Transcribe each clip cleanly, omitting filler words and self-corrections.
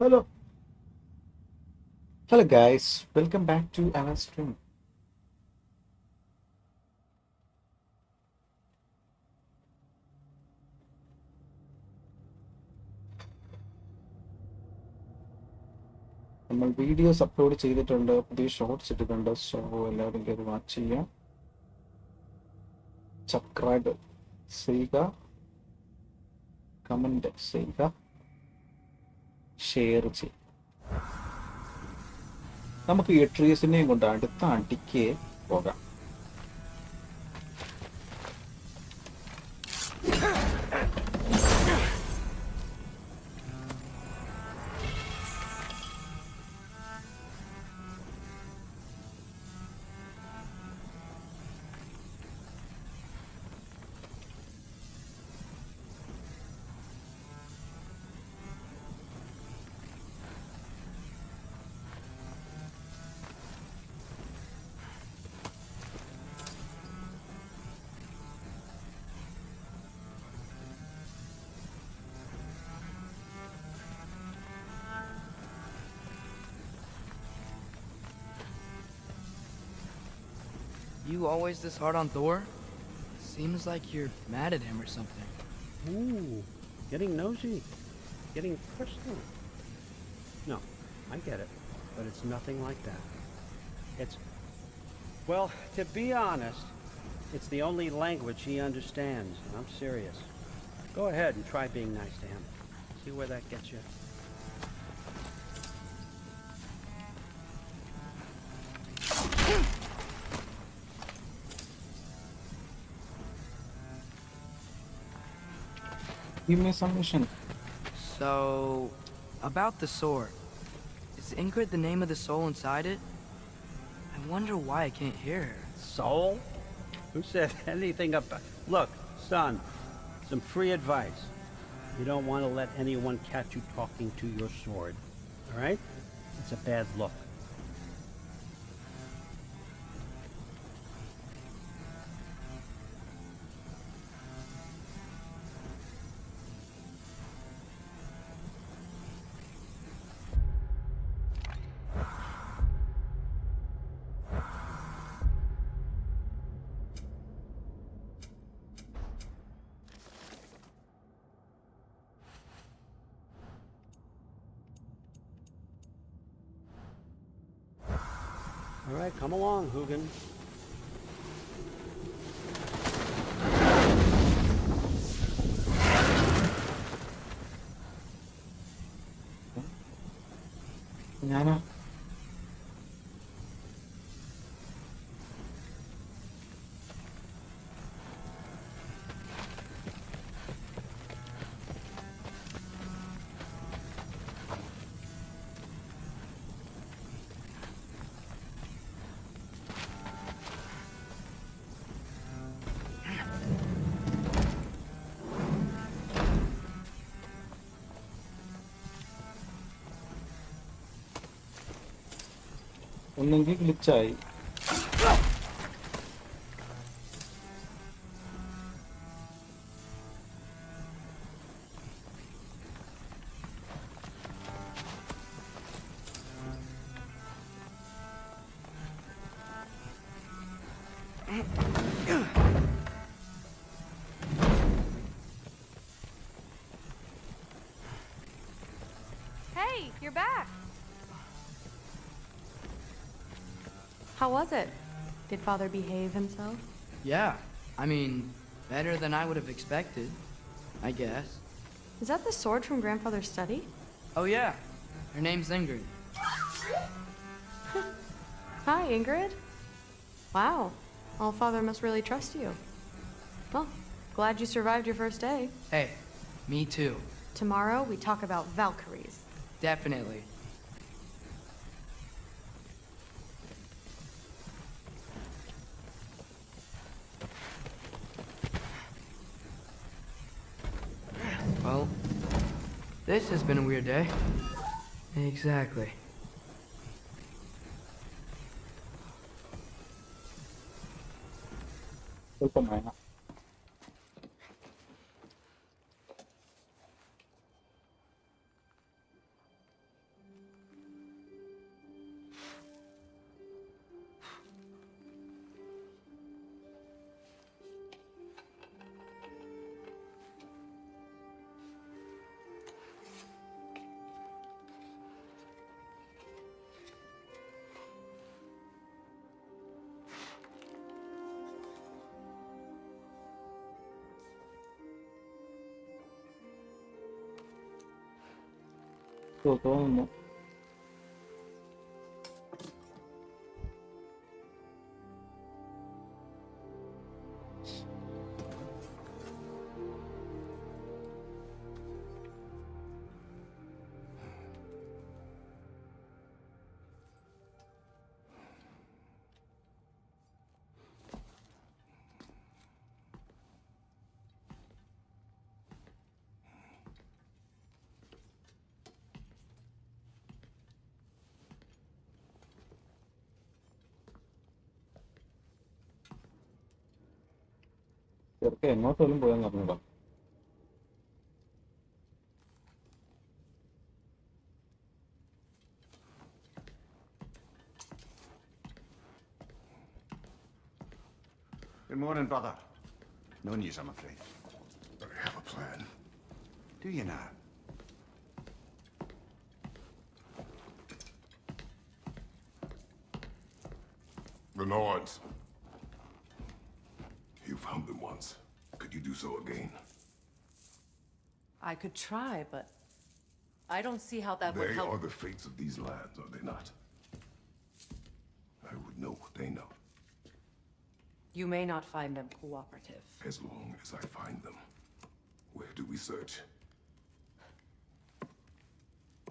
Hello. Hello guys, welcome back to our stream. നമ്മൾ videos upload ചെയ്തിട്ടുണ്ട്, പുതിയ shorts ഇട്ടിട്ടുണ്ട്. സോ എല്ലാവരും കയറി വാച്ച് ചെയ്യുക, സബ്സ്ക്രൈബ് ചെയ്യുക, കമൻറ്റ് ചെയ്യുക, ഷെയർ ചെയ്യുക. നമുക്ക് എട്രിയസിനെയും കൊണ്ട് അടുത്ത അടിക്ക് പോകാം. You always this hard on Thor? Seems like you're mad at him or something. Ooh, getting nosy, getting personal. No, I get it, but it's nothing like that. Well, to be honest, it's the only language he understands, and I'm serious. Go ahead and try being nice to him. See where that gets you. Give me some mission. So, about the sword. Is Ingrid the name of the soul inside it? I wonder why I can't hear her. Soul? Who said anything about... Look, son, some free advice. You don't want to let anyone catch you talking to your sword, all right? It's a bad look. All right, come along, Hugin. ഞാനാ ഒന്നെങ്കിൽ ഗ്ലിച്ചായി. Hey, you're back. How was it? Did Father behave himself? Yeah, I mean, better than I would have expected, I guess. Is that the sword from Grandfather's study? Oh yeah, her name's Ingrid. Hi, Ingrid. Wow, All-Father must really trust you. Well, glad you survived your first day. Hey, me too. Tomorrow, we talk about Valkyries. Definitely. Well, this has been a weird day. Exactly. സ്വല്പം വേണം. തോന്നുന്നു. ചെറുക്കെ എങ്ങോട്ടെങ്കിലും പോയെന്ന് പറഞ്ഞൂടാ. Good morning, brother. No news, I'm afraid. But I have a plan. Do you now? The Norns. You found them once. Could you do so again? I could try, but I don't see how that would They help. are the fates of these lands, are they not? I would know what they know, You may not find them cooperative. as long as I find them. Where do we search?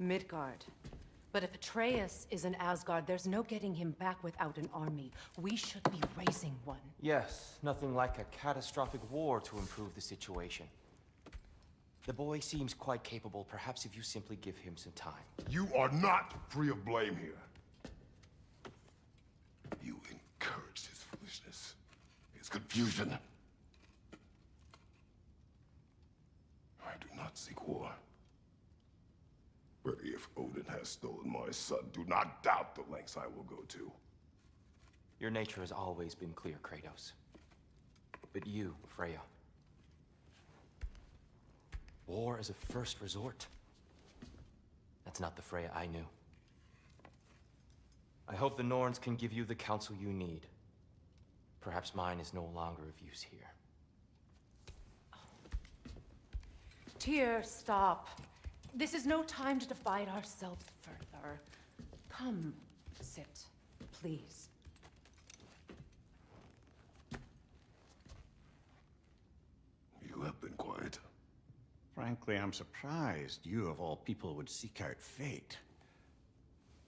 Midgard. But if Atreus is in Asgard, there's no getting him back without an army. We should be raising one. Yes, nothing like a catastrophic war to improve the situation. The boy seems quite capable. Perhaps if you simply give him some time. You are not free of blame here. You encouraged his foolishness, his confusion. I do not seek war. But if Odin has stolen my son, do not doubt the lengths I will go to. Your nature has always been clear, Kratos. But you, Freya. War as a first resort. That's not the Freya I knew. I hope the Norns can give you the counsel you need. Perhaps mine is no longer of use here. Tyr, stop. This is no time to divide ourselves further. Come, sit, please. You have been quiet. Frankly, I'm surprised you, of all people, would seek out fate.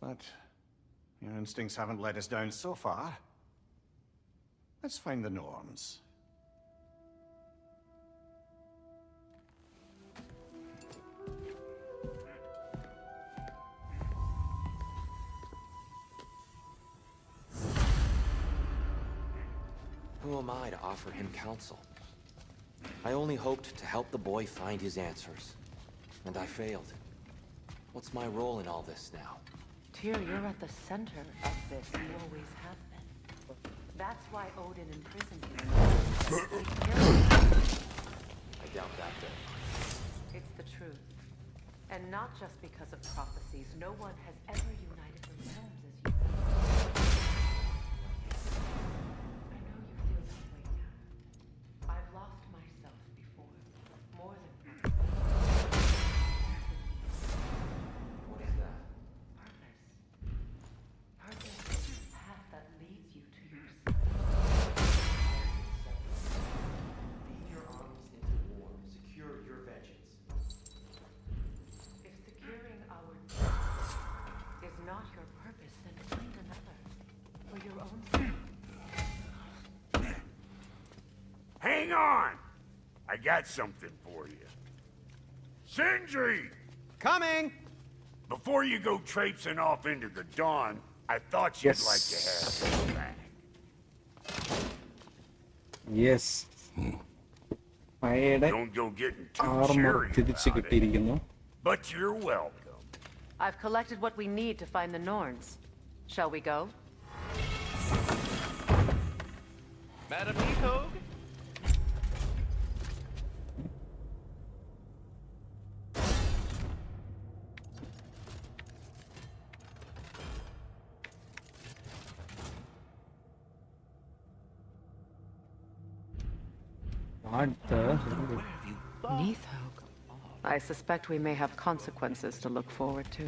But your instincts haven't let us down so far. Let's find the Norns. Who am I to offer him counsel? I only hoped to help the boy find his answers. And I failed. What's my role in all this now? Tyr, you're at the center of this. You always have been. That's why Odin imprisoned you. I doubt that bit. It's the truth. And not just because of prophecies. No one has ever united the realms as you have. I know you feel that way now. I've lost myself before. More than once. What is that? Purpose. Purpose is the path that leads you to yourself. Lead your armies into war. Secure your vengeance. If securing our death is not your purpose, then find another. For your own sake. Hang on! I got something for you. Sindri! Coming! Before you go traipsing off into the dawn, I thought you'd Yes. like to have this back. Yes, മഴയുടെ Don't go getting too armour cheery തിരിച്ചു about it, കിട്ടിയിരിക്കുന്നു. but you're welcome. I've collected what we need to find the Norns. Shall we go? Madam Ecog? What the? Neathog. I suspect we may have consequences to look forward to.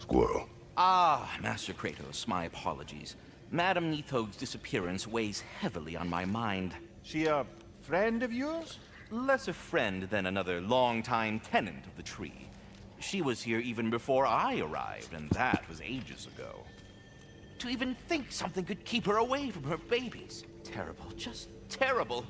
Squirrel. Ah, Master Kratos, my apologies. Madame Nithog's disappearance weighs heavily on my mind. She a friend of yours? Less a friend than another longtime tenant of the tree. She was here even before I arrived, and that was ages ago. To even think something could keep her away from her babies. Terrible, just terrible.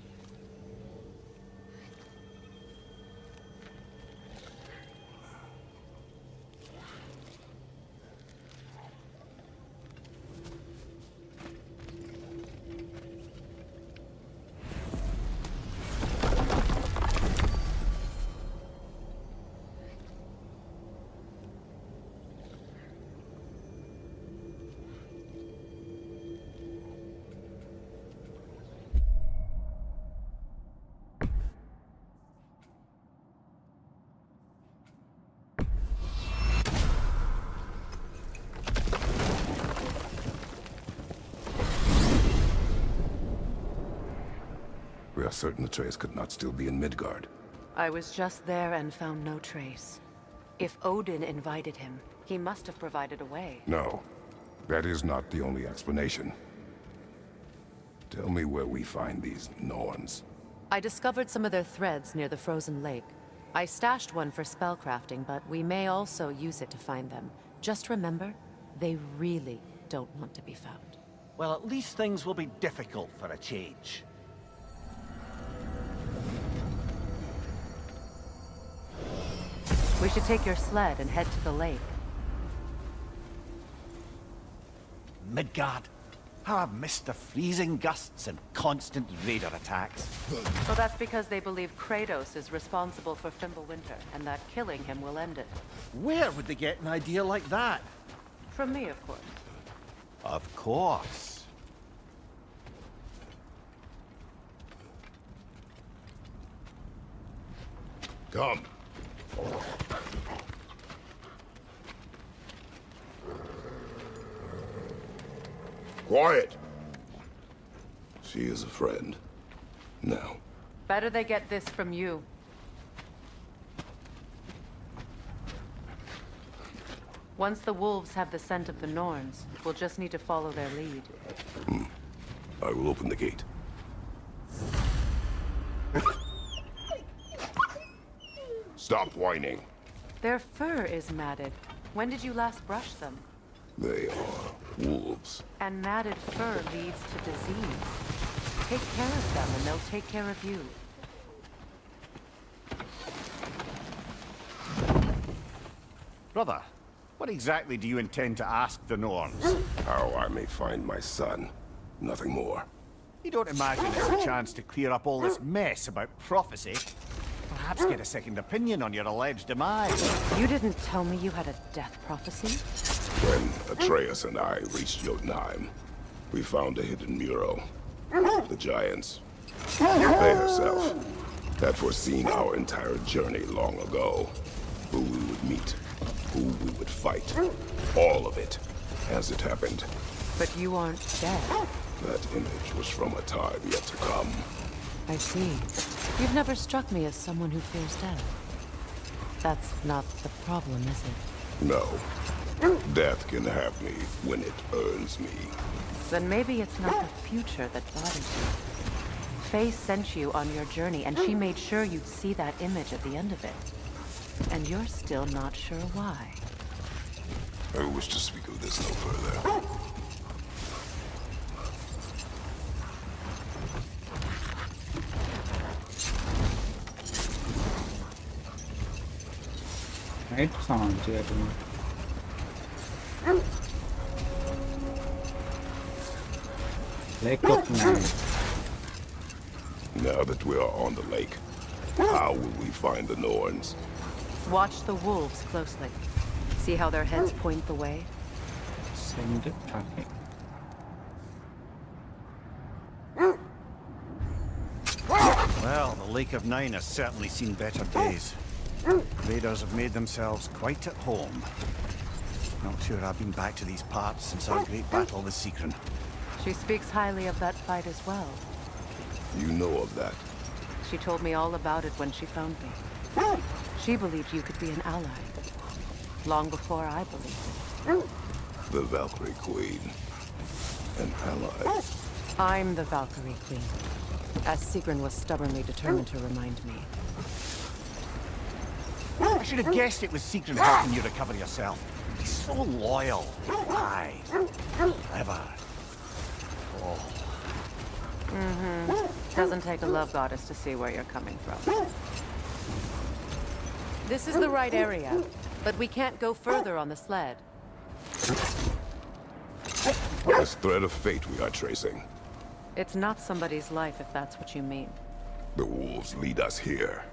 We are certain Atreus could not still be in Midgard. I was just there and found no trace. If Odin invited him, he must have provided a way. No, that is not the only explanation. Tell me where we find these Norns. I discovered some of their threads near the frozen lake. I stashed one for spellcrafting, but we may also use it to find them. Just remember, they really don't want to be found. Well, at least things will be difficult for a change. We should take your sled and head to the lake. Midgard. How I've missed the freezing gusts and constant raider attacks. Well, that's because they believe Kratos is responsible for Fimbulwinter, and that killing him will end it. Where would they get an idea like that? From me, of course. Of course. Come. Quiet! She is a friend. Now. Better they get this from you. Once the wolves have the scent of the Norns, we'll just need to follow their lead. I will open the gate. Stop whining. Their fur is matted. When did you last brush them? They are wolves. And matted fur leads to disease. Take care of them and they'll take care of you. Brother, what exactly do you intend to ask the Norns? How I may find my son. Nothing more. You don't imagine it's a chance to clear up all this mess about prophecy? Perhaps get a second opinion on your alleged demise. You didn't tell me you had a death prophecy? When Atreus and I reached Jotunheim, we found a hidden mural. The Giants, they herself, had foreseen our entire journey long ago. Who we would meet, who we would fight. All of it, as it happened. But you aren't dead. That image was from a time yet to come. I see. You've never struck me as someone who fears death. That's not the problem, is it? No. Death can have me when it earns me. Then maybe it's not the future that bothers you. Faye sent you on your journey, and she made sure you'd see that image at the end of it. And you're still not sure why. I wish to speak of this no further. Right sound കേൾക്കുന്നു. Lake of Night. Now that we are on the lake, how will we find the Norns? Watch the wolves closely. See how their heads point the way? Send tracking. Well, the Lake of Nine has certainly seen better days. Raiders have made themselves quite at home. Not sure I've been back to these parts since our great battle with Secret. She speaks highly of that fight as well. You know of that? She told me all about it when she found me. She believed you could be an ally. Long before I believed it. The Valkyrie Queen. An ally. I'm the Valkyrie Queen, as Sigrun was stubbornly determined to remind me. I should have guessed it was Secret helping you recover yourself. He's so loyal. Aye. Clever. Oh. Doesn't take a love goddess to see where you're coming from. This is the right area, but we can't go further on the sled. This thread of fate we are tracing. It's not somebody's life, if that's what you mean. The wolves lead us here.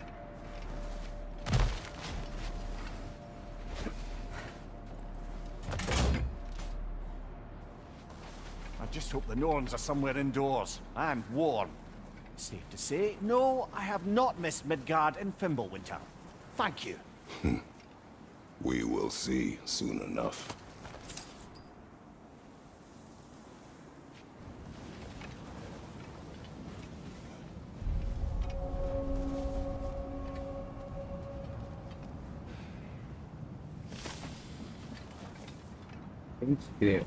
I just hope the Norns are somewhere indoors and warm. Safe to say, no, I have not missed Midgard in Fimbulwinter. Thank you. We will see soon enough. Yeah.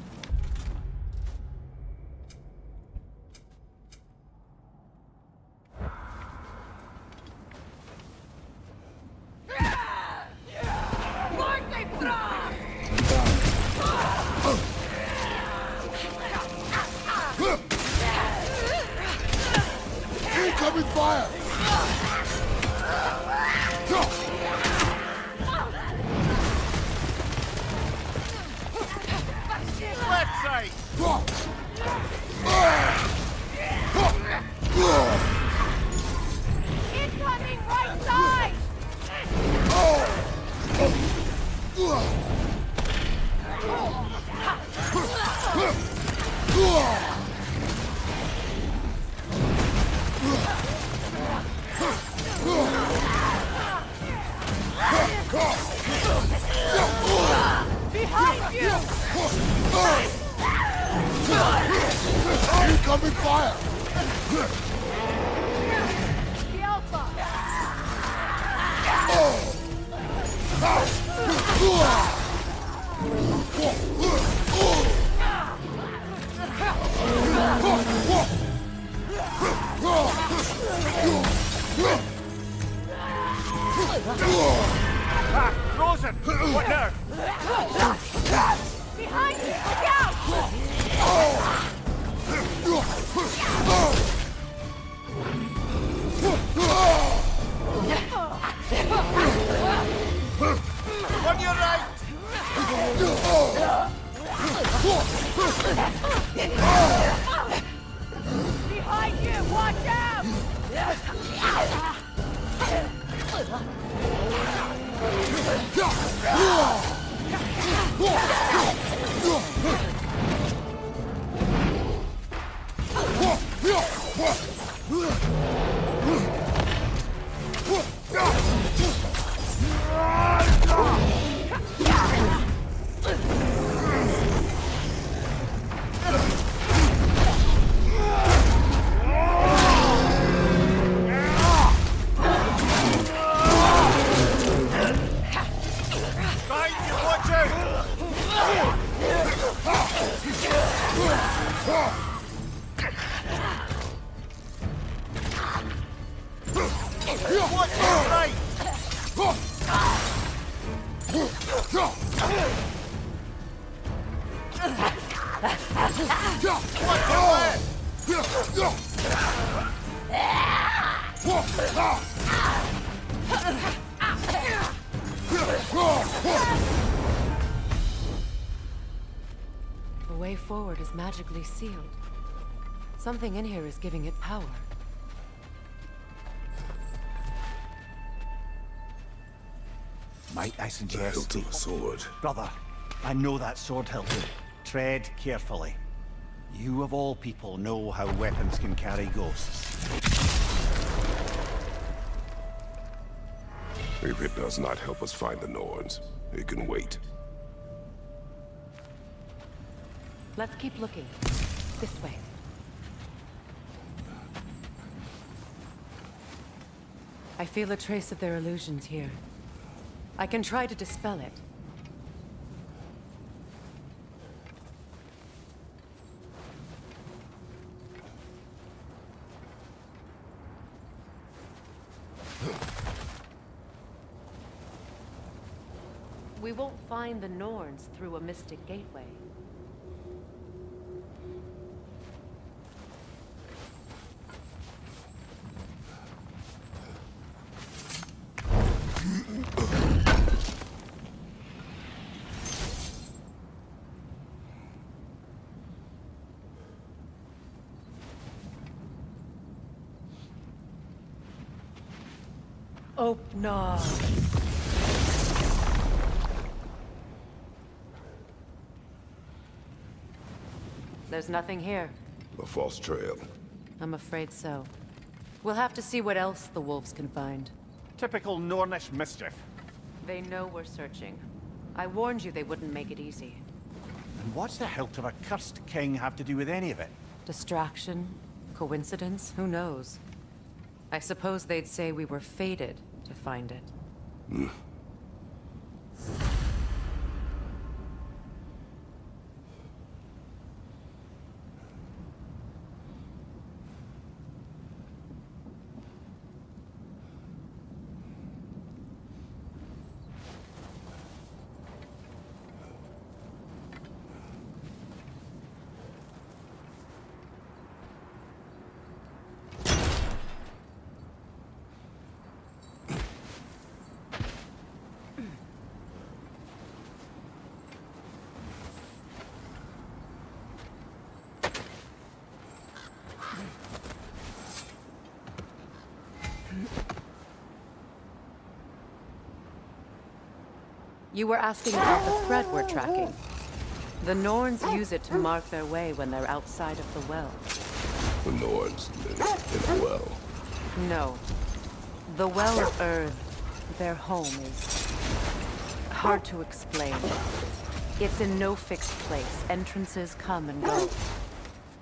Incoming fire! Left side! Incoming right side! Behind you! Incoming fire! The Alpha! Ah, frozen! What now? Behind you! Look out! On your right! Behind you! Watch out! Behind you, watch out! Watch your right! Watch your left! The way forward is magically sealed. Something in here is giving it power. Might I The suggest... hilt of a sword. Brother, I know that sword hilt. Tread carefully. You of all people know how weapons can carry ghosts. If it does not help us find the Norns, it can wait. Let's keep looking. This way. I feel a trace of their illusions here. I can try to dispel it. We won't find the Norns through a mystic gateway. Oh, no. There's nothing here. A false trail. I'm afraid so. We'll have to see what else the wolves can find. Typical Nornish mischief. They know we're searching. I warned you they wouldn't make it easy. And what's the hilt of a cursed king have to do with any of it? Distraction? Coincidence? Who knows? I suppose they'd say we were fated to find it. You were asking about the thread we're tracking. The Norns use it to mark their way when they're outside of the well. The Norns live in a well. No. The Well of Earth, their home, is hard to explain. It's in no fixed place. Entrances come and go.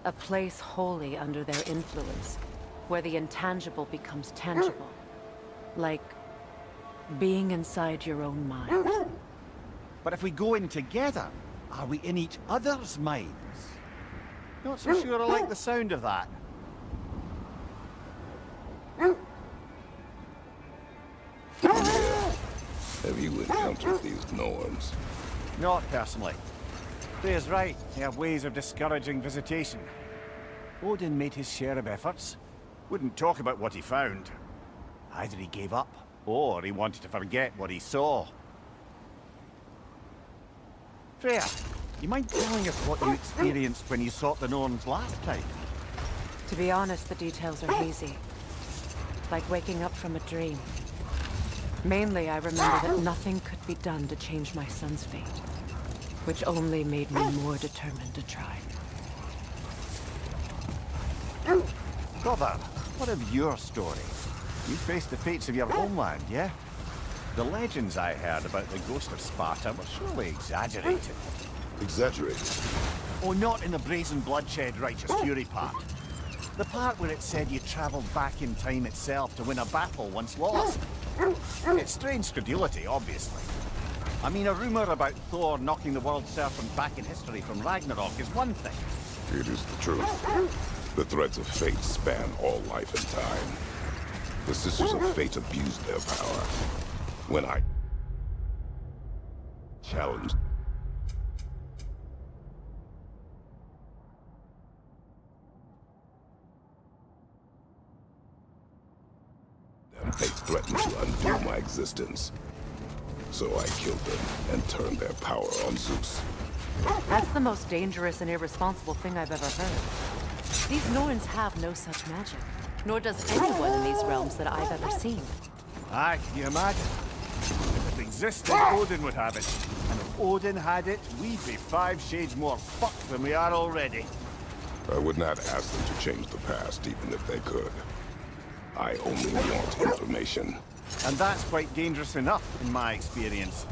A place wholly under their influence, where the intangible becomes tangible. Like being inside your own mind. But if we go in together, are we in each other's minds? Not so sure I like the sound of that. Have you encountered these Norns? Not personally. Freya's right. They have ways of discouraging visitation. Odin made his share of efforts. Wouldn't talk about what he found. Either he gave up, or he wanted to forget what he saw. Freya, you mind telling us what you experienced when you sought the Norns last time? To be honest, the details are hazy. Like waking up from a dream. Mainly, I remember that nothing could be done to change my son's fate. Which only made me more determined to try. Brother, what of your story? You faced the fates of your homeland, yeah? The legends I heard about the ghost of Sparta were surely exaggerated. Exaggerated? Oh, not in the brazen bloodshed righteous fury part. The part where it said you travelled back in time itself to win a battle once lost. It's strange credulity, obviously. I mean, a rumour about Thor knocking the world serpent back in history from Ragnarok is one thing. It is the truth. The threads of fate span all life and time. The Sisters of Fate abused their power. When I challenged them, they threatened to undo my existence. So I killed them and turned their power on Zeus. That's the most dangerous and irresponsible thing I've ever heard. These Norns have no such magic, nor does anyone in these realms that I've ever seen. Aye, can you imagine? If it existed, Odin would have it. And if Odin had it, we'd be 5 shades more fucked than we are already. I would not ask them to change the past, even if they could. I only want information. And that's quite dangerous enough, in my experience.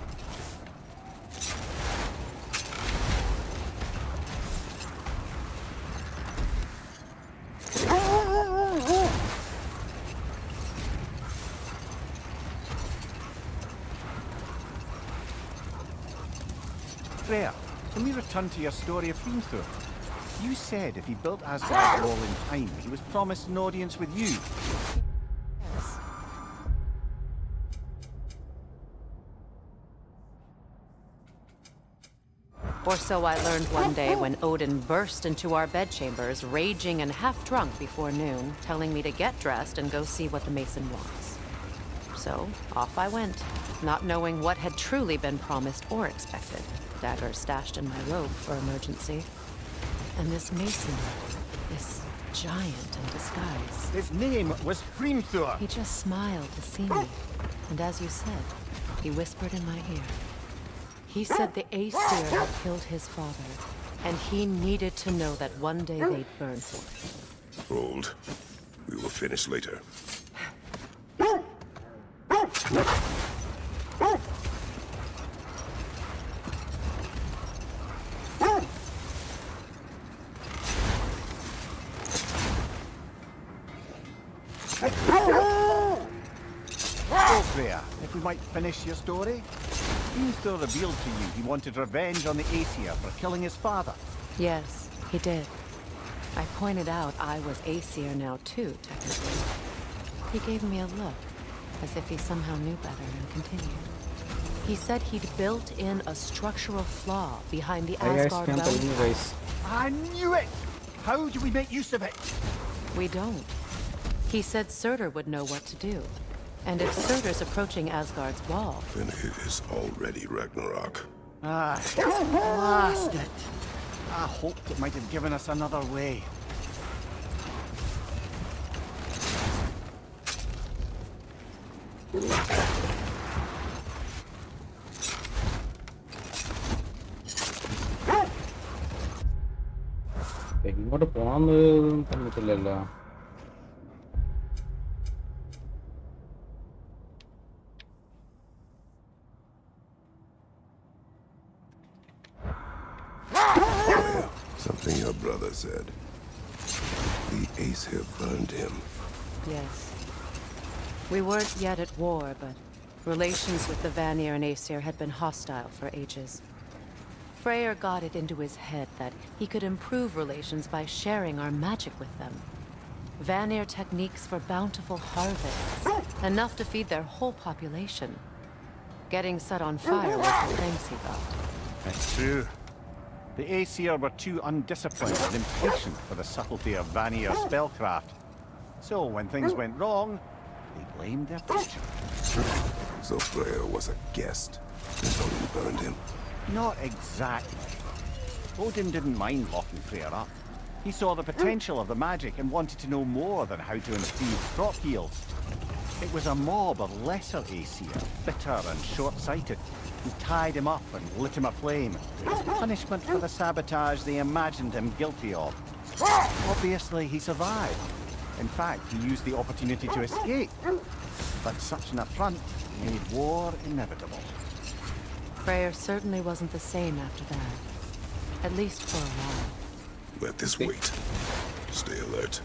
Freya, can we return to your story of Hrimthur? You said if he built Asgard's wall in time, he was promised an audience with you. Or so I learned one day when Odin burst into our bedchambers, raging and half-drunk before noon, telling me to get dressed and go see what the Mason wants. So, off I went, not knowing what had truly been promised or expected. Dagger stashed in my robe for emergency. And this Mason, this giant in disguise. His name was Hrimthur. He just smiled to see me. And as you said, he whispered in my ear. He said the Aesir had killed his father, and he needed to know that one day they'd burn for it. Hold. We will finish later. So, Freya, if we might finish your story? Hrimthur revealed to you he wanted revenge on the Aesir for killing his father. Yes, he did. I pointed out I was Aesir now too, technically. He gave me a look, as if he somehow knew better, and continued. He said he'd built in a structural flaw behind the Hey guys, Asgard can tell you realm. guys. I knew it! How do we make use of it? We don't. He said Surtur would know what to do. And if Surtur's approaching Asgard's wall... Then it is already Ragnarok. Ah, blast it. I hoped it might have given us another way. എങ്ങോട്ട് പോണെന്ന് പറഞ്ഞിട്ടില്ലല്ലോ. Something your brother said. The Aesir burned him. Yes. We weren't yet at war, but relations with the Vanir and Aesir had been hostile for ages. Freyr got it into his head that he could improve relations by sharing our magic with them. Vanir techniques for bountiful harvests, enough to feed their whole population. Getting set on fire was the thanks he got. It's true. The Aesir were too undisciplined and impatient for the subtlety of Vanir spellcraft. So when things went wrong, they blamed their teacher. So Freya was a guest, and Odin burned him. Not exactly. Odin didn't mind locking Freyr up. He saw the potential of the magic and wanted to know more than how to improve crop yields. It was a mob of lesser Aesir, bitter and short-sighted, who tied him up and lit him aflame. Punishment for the sabotage they imagined him guilty of. Obviously, he survived. In fact, he used the opportunity to escape. But such an affront made war inevitable. Freyr certainly wasn't the same after that. At least for a while. Let this wait. Stay alert.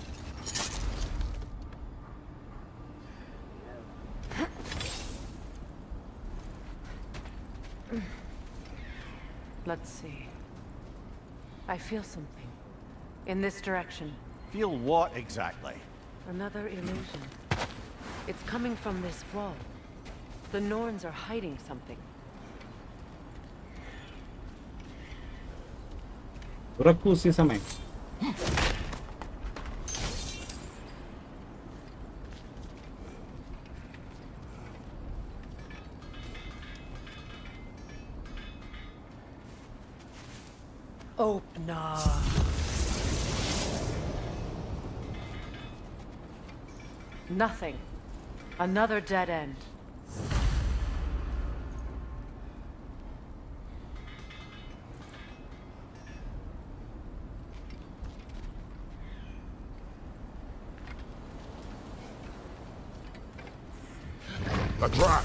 Let's see. I feel something. In this direction. Feel what exactly? Another illusion. It's coming from this wall. The Norns are hiding something. തുറക്കൂ സീസമേ. Open up. Nothing. Another dead end. A trap!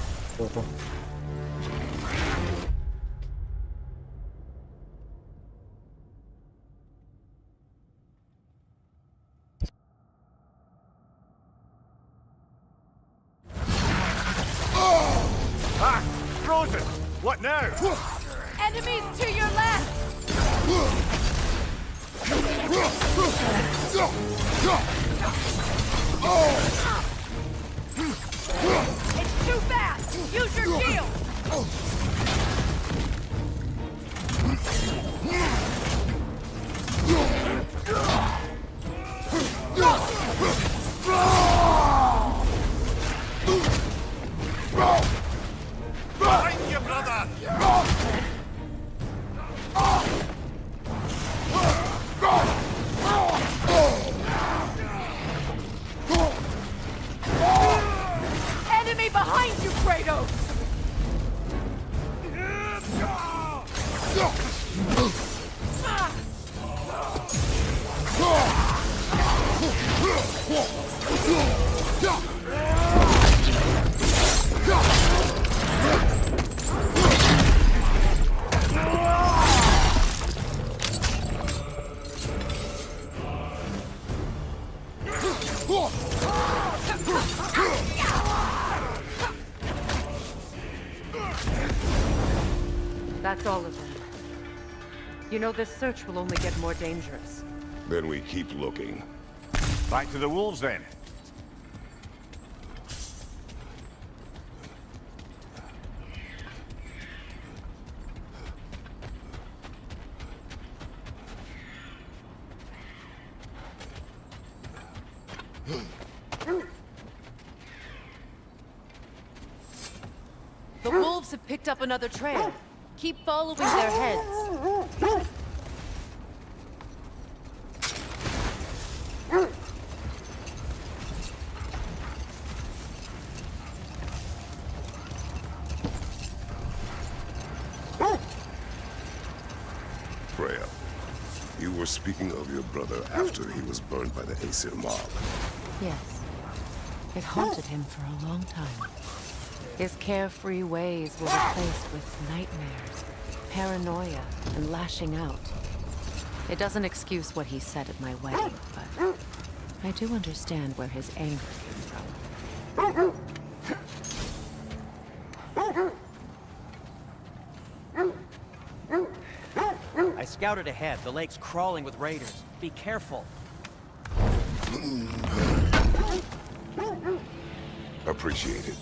Ah! Frozen! What now? Enemies to your left! It's too fast! Use your shield! Behind you, brother! Enemy behind you, Kratos! That's all of them. You know, this search will only get more dangerous. Then we keep looking. Back to the wolves, then. The wolves have picked up another trail. Keep following their heads. Freya, you were speaking of your brother after he was burned by the Aesir mob. Yes. It haunted him for a long time. His carefree ways were replaced with nightmares, paranoia, and lashing out. It doesn't excuse what he said at my wedding, but I do understand where his anger came from. I scouted ahead. The lake's crawling with raiders. Be careful. Appreciate it.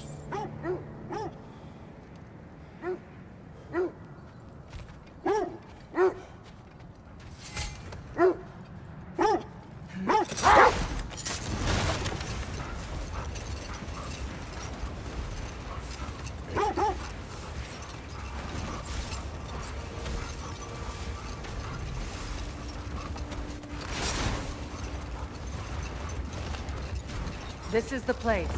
This is the place.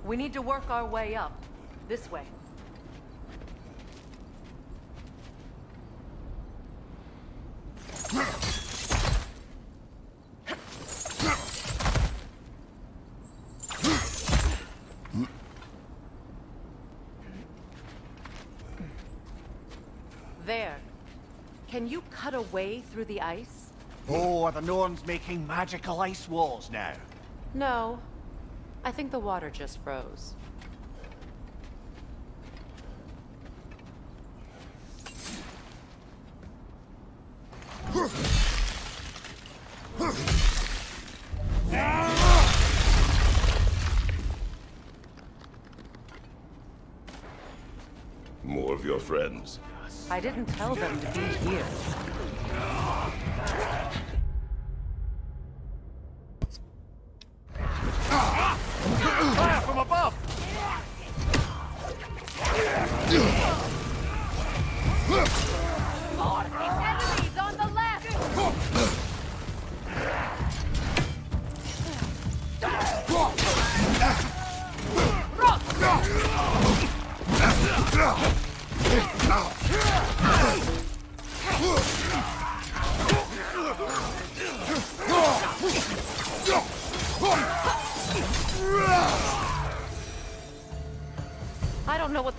We need to work our way up. This way. There. Can you cut a way through the ice? Oh, are the Norns making magical ice walls now? No. I think the water just froze. More of your friends. I didn't tell them to be here. Fire from above! Enemies on the left!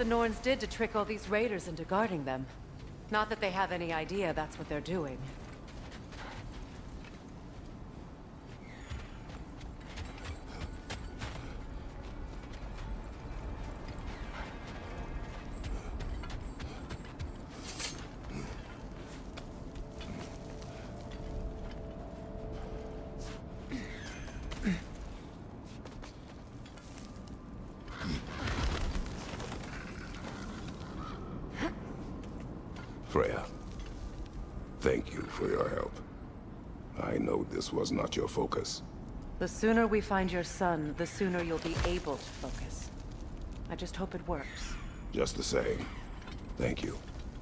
the Norns did to trick all these raiders into guarding them. Not that they have any idea that's what they're doing. Freya, thank you for your help. I know this was not your focus. The sooner we find your son, the sooner you'll be able to focus. I just hope it works. Just the same, thank you.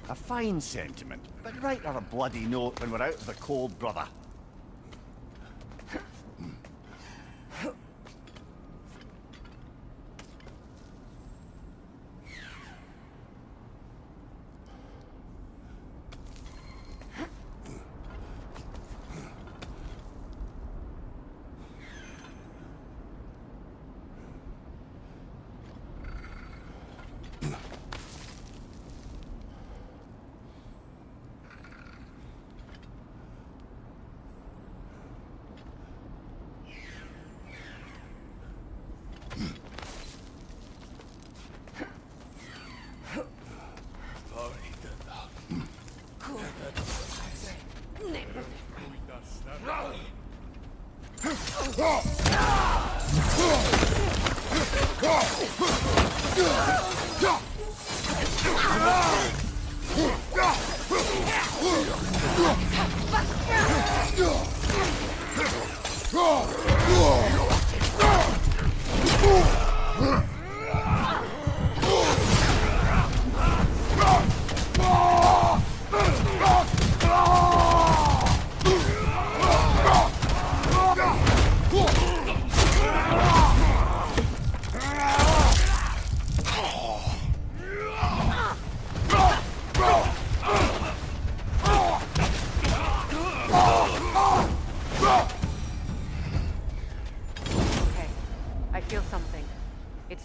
A fine sentiment, but write her a bloody note when we're out of the cold, brother.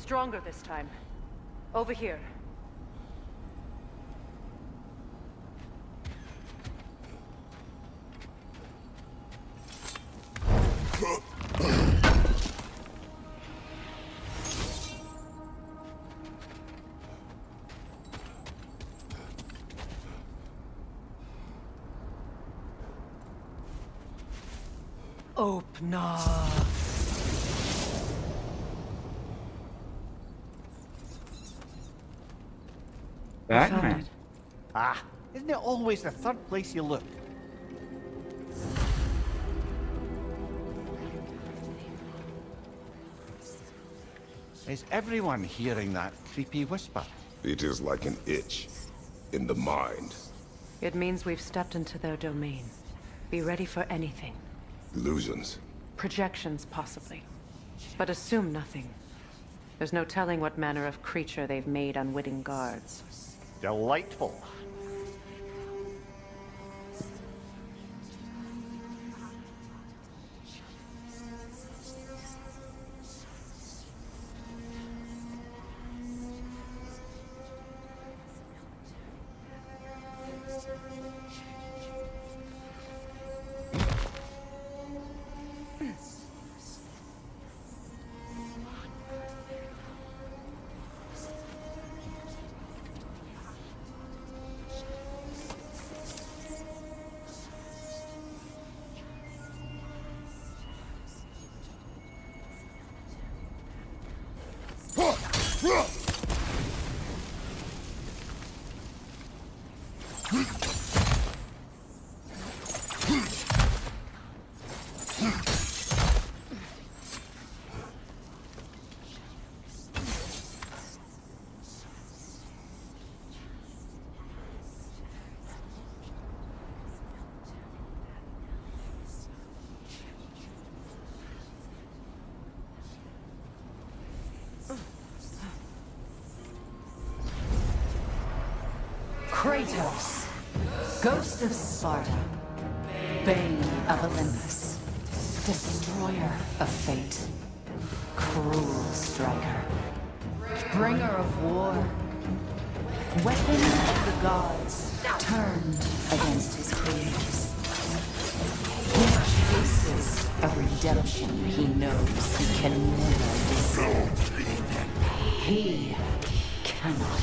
Stronger this time. Over here. Open. Batman. Ah, isn't it always the third place you look? Is everyone hearing that creepy whisper? It is like an itch in the mind. It means we've stepped into their domain. Be ready for anything. Illusions. Projections, possibly. But assume nothing. There's no telling what manner of creature they've made unwitting guards. Delightful. Kratos, Ghost of Sparta, Bane of Olympus, Destroyer of Fate, Cruel Striker, Bringer of War, Weapon of the gods turned against his creators. He faces a redemption he knows he can never deserve. He cannot.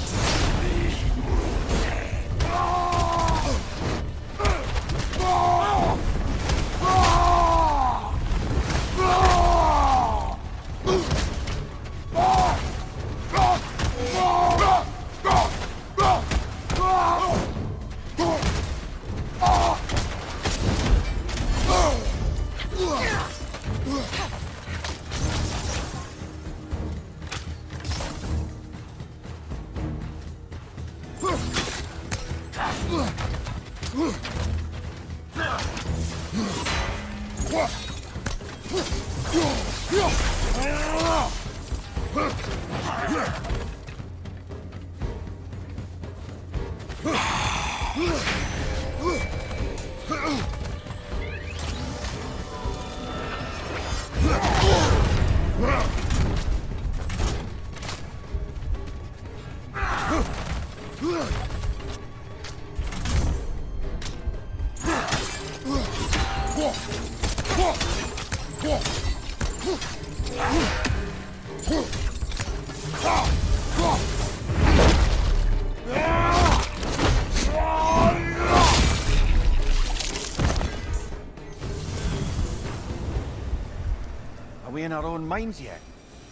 Are we in our own minds yet?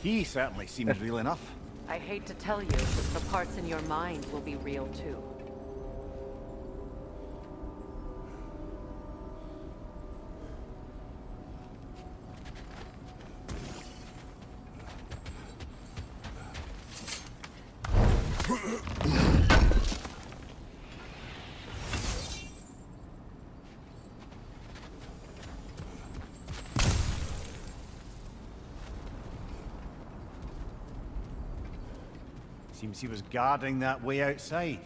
He certainly seems real enough. I hate to tell you, but the parts in your mind will be real too. Seems he was guarding that way outside.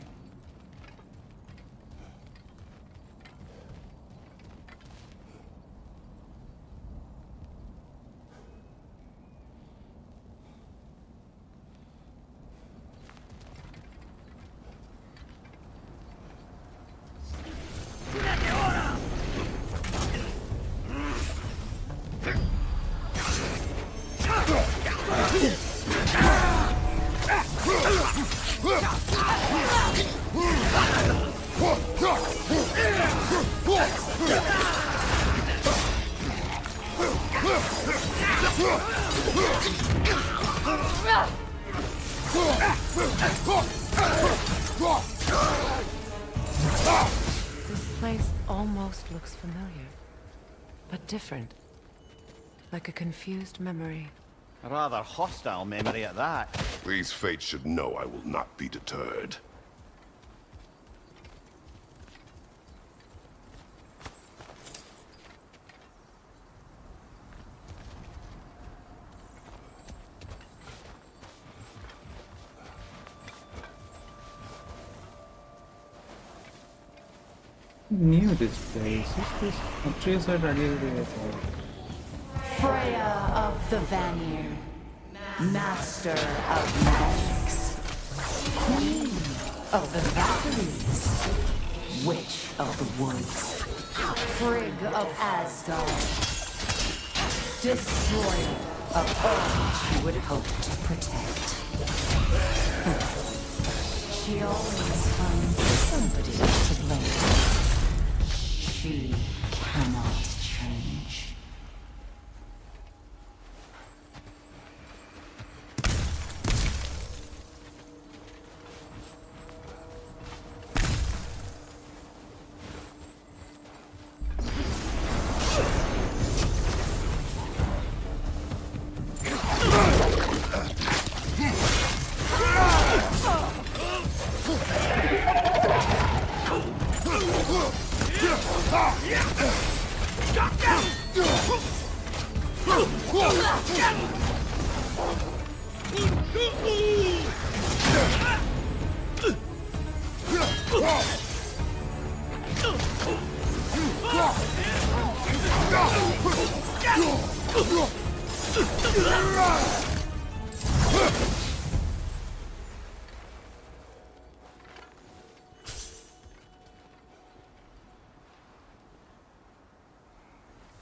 This place almost looks familiar, but different. Like a confused memory. A rather hostile memory at that. These fates should know I will not be deterred. Knew this place. Is this Atreus had really Freya of the Vanir, master of magics, queen of the Valkyries, witch of the woods, Frigg of Asgard, destroyer of all she would hope to protect. She always finds somebody to blame. She cannot change.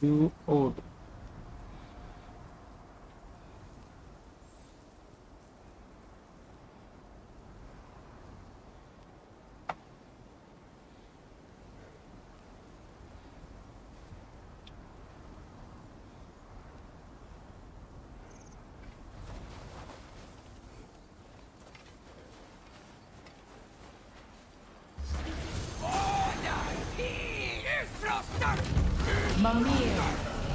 gooooys. Mimir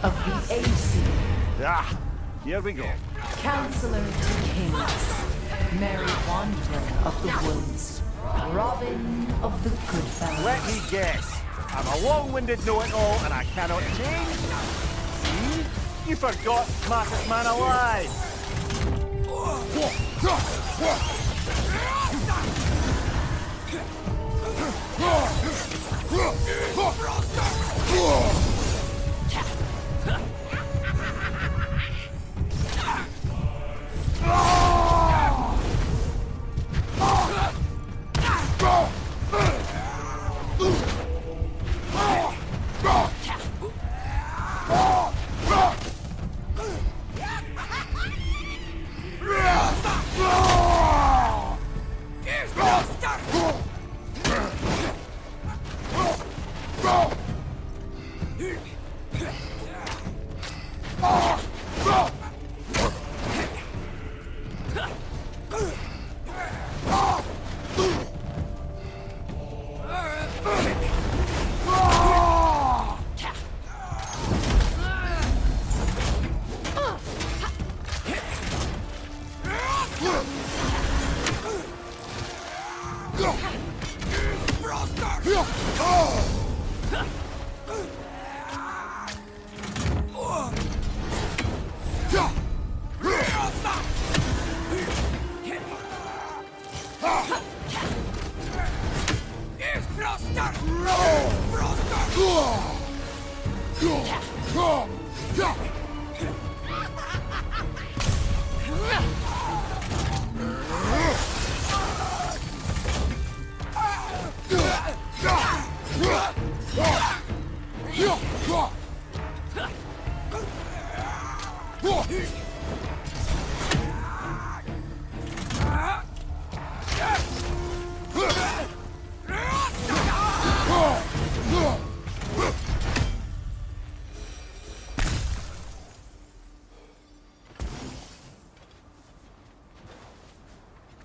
of the AC. Ah, here we go. Counselor to Kings. Mary Wanderer of the Woods. Robin of the Goodfellows. Let me guess. I'm a long-winded know-it-all and I cannot change. See? You forgot smartest man alive.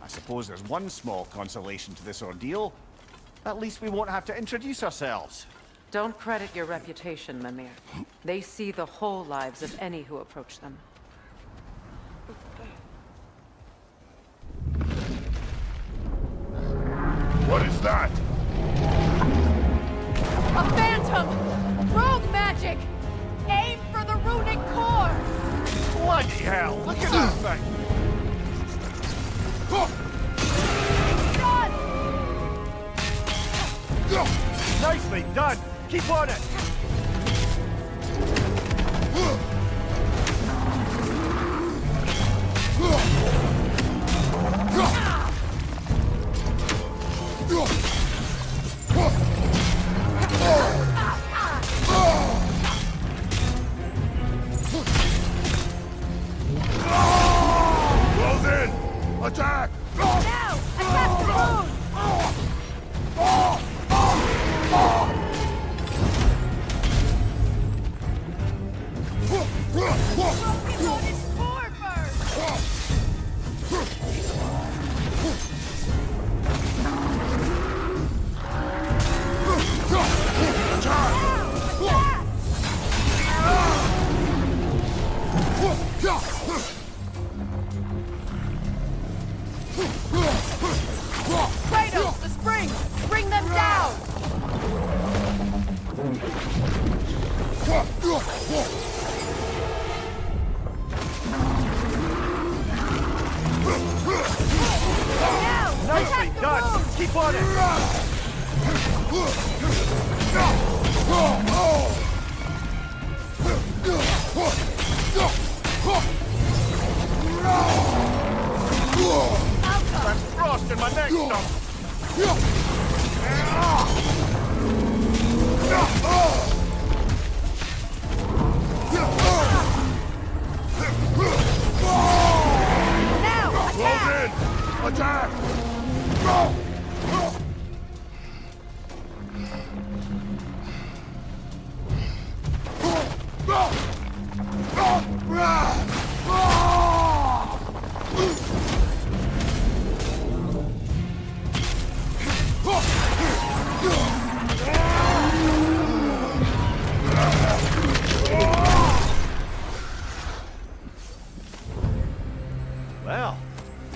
I suppose there's one small consolation to this ordeal. At least we won't have to introduce ourselves. Don't credit your reputation, Mimir. They see the whole lives of any who approach them. What is that? A phantom! Rogue magic! Aim for the runic core! Bloody hell! Look at that thing! Nicely done! Keep on it! Close in! Attack! Now! Attack the moon! Focus on its core first! Kratos, the springs! Bring them down! Now! Nicely done! Keep on it! That's frost in my neck stuff!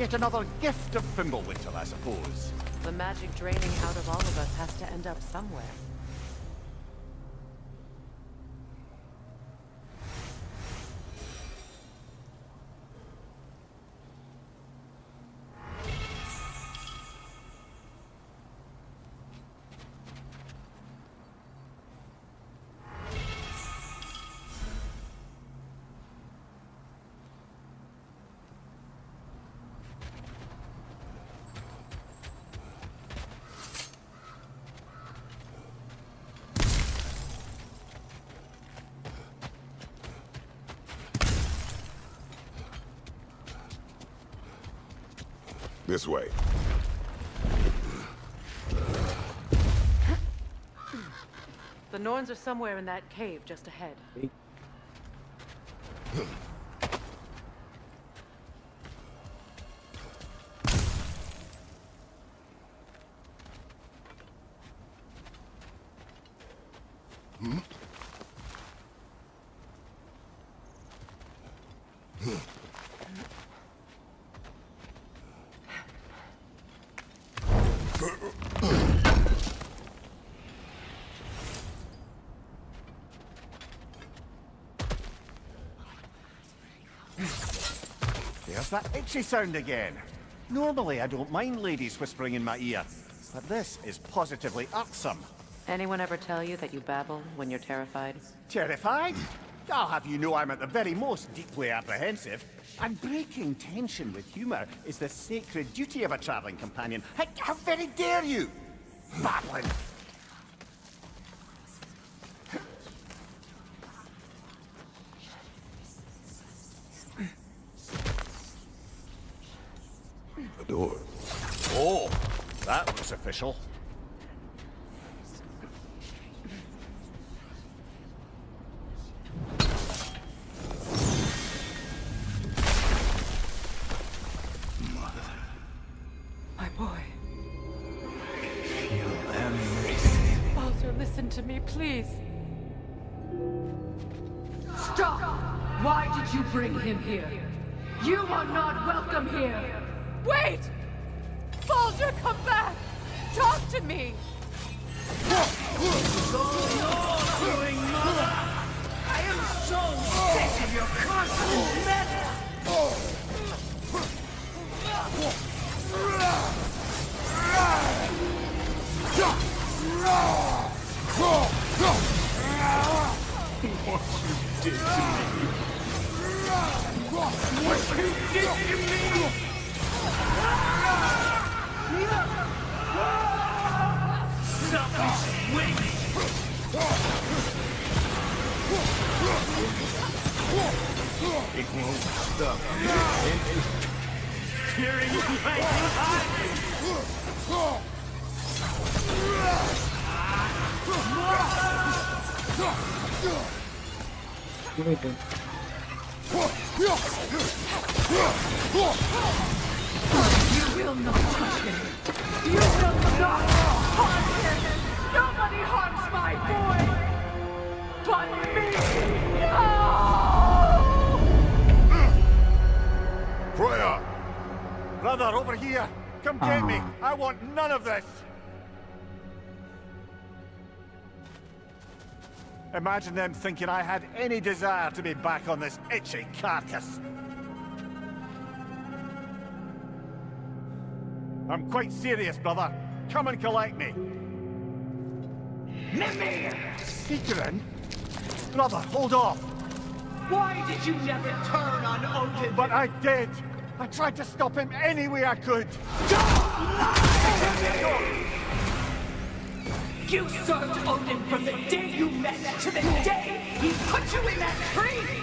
Yet another gift of Fimbulwinter, I suppose. The magic draining out of all of us has to end up somewhere. This way. The Norns are somewhere in that cave just ahead. There's that itchy sound again. Normally I don't mind ladies whispering in my ear, but this is positively irksome. Anyone ever tell you that you babble when you're terrified? Terrified? I'll have you know I'm at the very most deeply apprehensive. And breaking tension with humour is the sacred duty of a travelling companion. How very dare you! Babbling! The door. Oh, that looks official. My boy. Feel everything. Baldur, listen to me, please. Stop! Why did you bring him here? You are not welcome here! Wait! Baldur, come back! Talk to me! What's going on, doing, mother? I am so sick of your constant meddling! What you did to me. What you did to me! Stop this waiting! It won't stop. Tearing you like Give it in. You will not touch him! You will not harm him! Nobody harms my boy! But me! No! Freya! Brother, over here! Come get me! I want none of this! Imagine them thinking I had any desire to be back on this itchy carcass. I'm quite serious, brother. Come and collect me. Mimir! Seekerin? Brother, hold off! Why did you never turn on Odin? But I did! I tried to stop him any way I could! Don't lie to me! You served Odin from the day you met to the day he put you in that tree!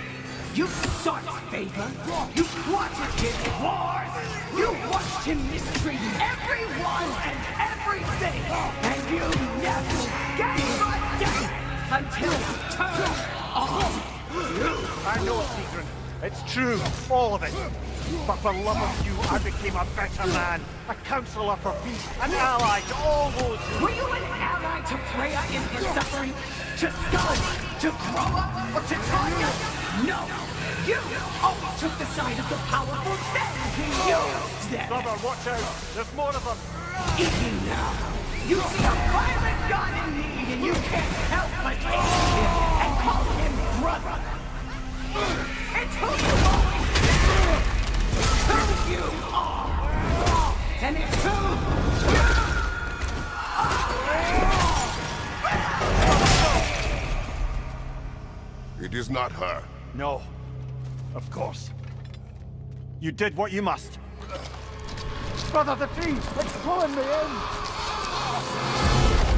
You sought favor, you plotted his wars, you watched him mistreat everyone and everything, and you never gave a damn until he turned on you! I know it, Seekerin. It's true, all of it. But for love of you, I became a better man, a counselor for peace, an ally to all those who... Were you an ally to Freya in her suffering? To Skald? To grow up? Or to Tanya? No! You always took the side of the powerful, then he used them! Brother, watch out! There's more of them! Eat me now! You see a violent god in need, and you can't help but hate him and call him brother! It's who you always been! Who you are! And it's who you It is not her. No. Of course. You did what you must. Brother, the tree! It's pulling me in!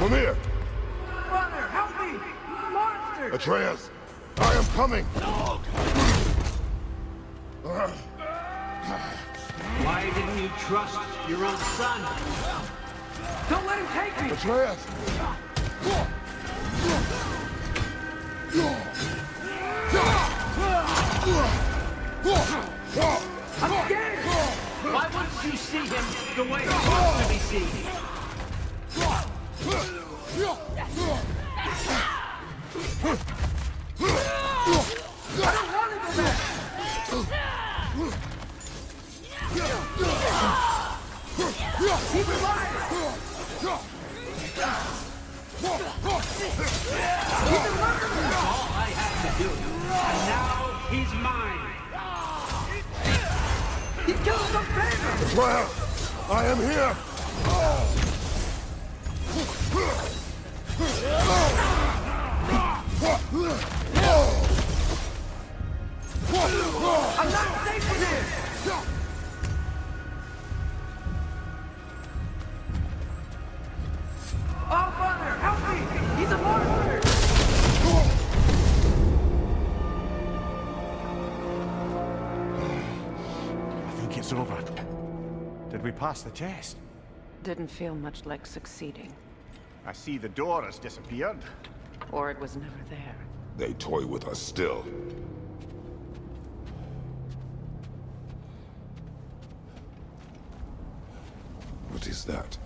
Mimir! Brother, help me! Monster! Atreus! I am coming! Why didn't you trust your own son? Don't let him take me! Atreus! I'm scared! Why wouldn't you see him the way he wants to be seen? I don't want to go back! He's alive! He's a murderer! All I had to do, and now he's mine. He killed some family! Atreus! I am here! I'm not safe in here! Oh, Father, help me! He's a monster! I think it's over. Did we pass the test? Didn't feel much like succeeding. I see the door has disappeared. Or it was never there. They toy with us still. What is that?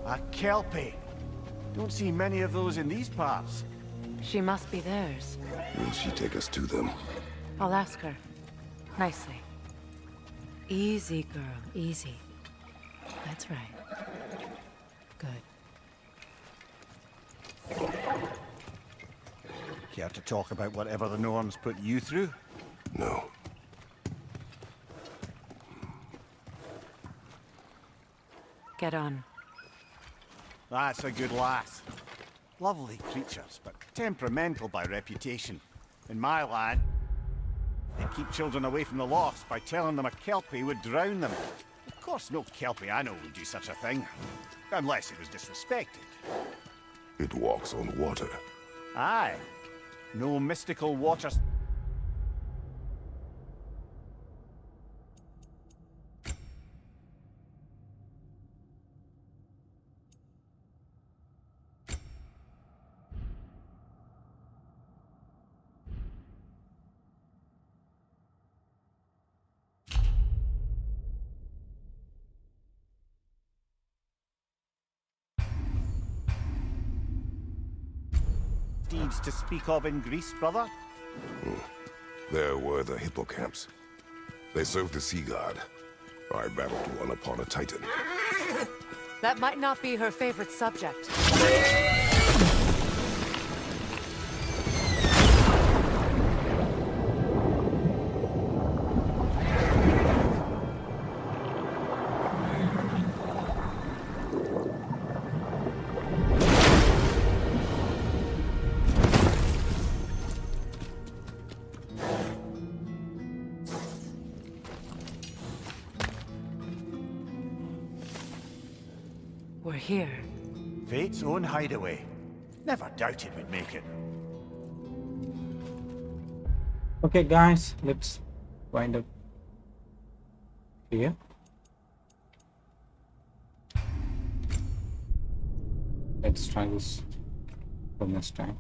A kelpie. Don't see many of those in these parts. She must be theirs. Will she take us to them? I'll ask her. Nicely. Easy, girl. Easy. That's right. Good. Care to talk about whatever the norms put you through? No. Get on. That's a good lass. Lovely creatures, but temperamental by reputation. In my land, they keep children away from the lost by telling them a kelpie would drown them. Of course, no kelpie I know would do such a thing. Unless it was disrespected. It walks on water. Aye. No mystical water... deeds to speak of in Greece, brother? There were the hippocamps. They served the sea god. I battled one upon a titan. That might not be her favorite subject. We're here. Fate's own hideaway. Never doubted we'd make it. Okay, guys, let's wind up here. Let's try this for next time.